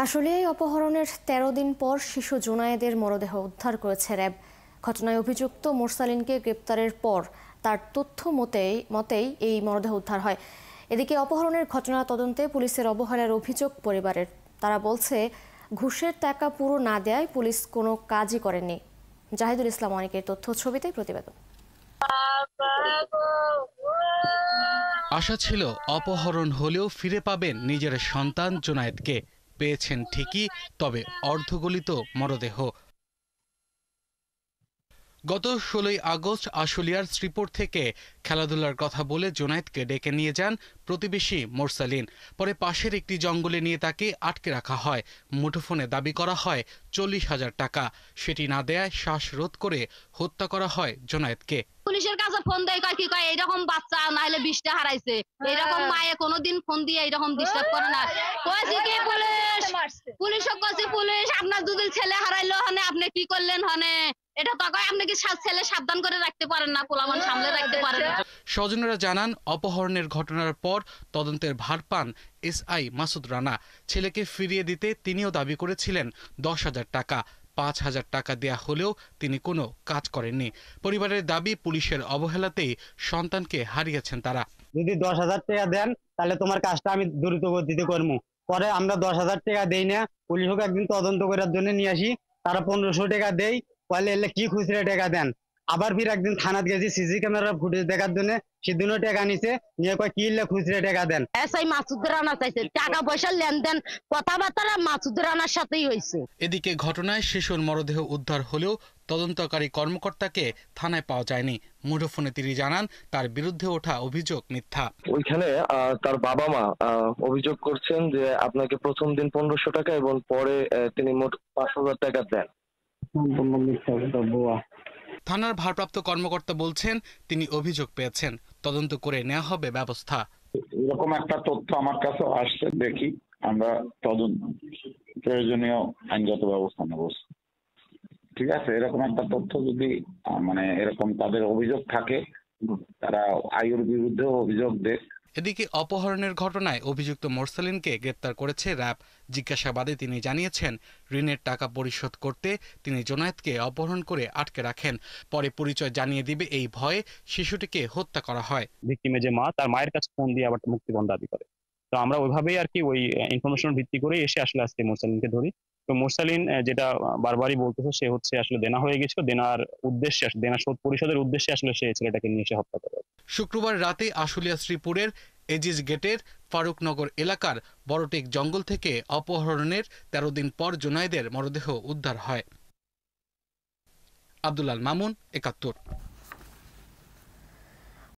আশুলিয়ায় অপহরণের ১৩ দিন পর শিশু জুনায়েদের মরদেহ উদ্ধার করেছে র্যাব। ঘটনায় অভিযুক্ত মোরসালিনকে গ্রেপ্তারের পর তার তথ্য মতেই এই মরদেহ উদ্ধার হয়। এদিকে অপহরণের ঘটনা তদন্তে পুলিশের অবহেলার অভিযোগ পরিবারের। তারা বলছে, ঘুষের টাকা পুরো না দেয়ায় পুলিশ কোনো কাজই করেনি। জাহিদুল ইসলাম অনেকের তথ্য ছবিতে প্রতিবেদন। আশা ছিল অপহরণ হলেও ফিরে পাবেন নিজের সন্তান জুনায়েদকে। পেয়েছেন ঠিকই, তবে অর্ধগলিত মরদেহ। গত ১৬ই আগস্ট আশুলিয়ার শ্রীপুর থেকে খেলাধুলার কথা বলে জুনায়েদকে ডেকে নিয়ে যান প্রতিবেশী মোরসালিন। পরে পাশের একটি জঙ্গলে নিয়ে তাকে আটকে রাখা হয়। মুঠোফোনে দাবি করা হয় ৪০,০০০ টাকা। সেটি না দেয়ায় শ্বাসরোধ করে হত্যা করা হয় জুনায়েদকে। পুলিশের কাছে ফোন দেয়, কি কয় এইরকম বাচ্চা নাইলে ২০টা হারাইছে। এরকম মায়ে কোনোদিন ফোন দিয়ে এরকম ডিস্টার্ব করে না। পুলিশ আপনার দুদিন ছেলে হারাইলো হনে আপনি কি করলেন হনে, এটা তো কয় আপনি কি ছেলে সাবধান করে রাখতে পারেন না, পোলামান সামলে রাখতে পারেন না। স্বজনেরা জানান, অপহরণের ঘটনার পর তদন্তের ভার পান এসআই মাসুদ রানা। ছেলেকে ফিরিয়ে দিতে তিনিও দাবি করেছিলেন ১০,০০০ টাকা। ৫,০০০ টাকা দেয়া হলেও তিনি কোনো কাজ করেননি। পরিবারের দাবি, পুলিশের অবহেলাতেই সন্তানকে হারিয়েছেন তারা। যদি ১০,০০০ টাকা দেন তাহলে তোমার কাজটা আমি দ্রুত গতিতে করবো। পরে আমরা ১০,০০০ টাকা দেই না, পুলিশকে একদিন তদন্ত করার জন্য নিয়ে আসি। তারা ১৫০০ টাকা দেই, বলে এলে কি খুচরা টাকা দেন। আবার ফির একদিন থানাত গেছি সিসি ক্যামেরা ফুটেজ দেখার জন্য, সেদিনও টাকা নিছে, নিয়ে কয় কি খুচরা টাকা দেন। এসআই মাসুদ রানা চাইছে টাকা পয়সা লেনদেন, কথাবার্তা মাসুদ রানার সাথেই হয়েছে। এদিকে ঘটনায় শিশুর মরদেহ উদ্ধার হলেও তদন্তকারী কর্মকর্তাকে থানায় পাওয়া যায়নি। মুঠোফোনে তিনি জানান, তার বিরুদ্ধে ওঠা অভিযোগ মিথ্যা। ওইখানে তার বাবা মা অভিযোগ করছেন যে আপনাকে প্রথম দিন ১৫০০ টাকা এবং পরে তিনি মোট ৫,০০০ টাকা দেন। থানার ভারপ্রাপ্ত কর্মকর্তা বলছেন, তিনি অভিযোগ পেয়েছেন, তদন্ত করে নেওয়া হবে ব্যবস্থা। এরকম একটা তথ্য আমার কাছে আসছে, দেখি আমরা তদন্ত প্রয়োজনীয় আইনগত ব্যবস্থা নেব। ঠিক আছে, এরকম একটা তথ্য যদি এরকম তাদের অভিযোগ থাকে, তারা আইনের বিরুদ্ধে অভিযোগ দেয়। এদিকে অপহরণের ঘটনায় অভিযুক্ত মোরসালিনকে গ্রেপ্তার করেছে র্যাব। জিজ্ঞাসাবাদে তিনি জানিয়েছেন, ঋণের টাকা পরিশোধ করতে তিনি জুনায়েদকে অপহরণ করে আটকে রাখেন। পরে পরিচয় জানিয়ে দিবে এই ভয়ে শিশুটিকে হত্যা করা হয়। ভিকটিমের যে মা, তার মায়ের কাছে ফোন দিয়ে আবার মুক্তিপণ দাবি করে। তো আমরা ওইভাবেই আর কি ওই ইনফরমেশন ভিত্তি করে এসে আসলে আজকে মোরসালিনকে ধরি। তো মোরসালিন যেটা বারবারই বলতেছে, সে হচ্ছে আসলে দেনা হয়ে গেছিল, দেনার উদ্দেশ্যে, দেনা শোধ পরিশোধের উদ্দেশ্যে আসলে সে ছেলেটাকে নিয়ে এসে হত্যা করে। শুক্রবার রাতে আশুলিয়া শ্রীপুরের এজিজ গেটের ফারুকনগর এলাকার বড়টেক জঙ্গল থেকে অপহরণের ১৩ দিন পর জুনায়েদের মরদেহ উদ্ধার হয়। আব্দুল আল মামুন, ৭১।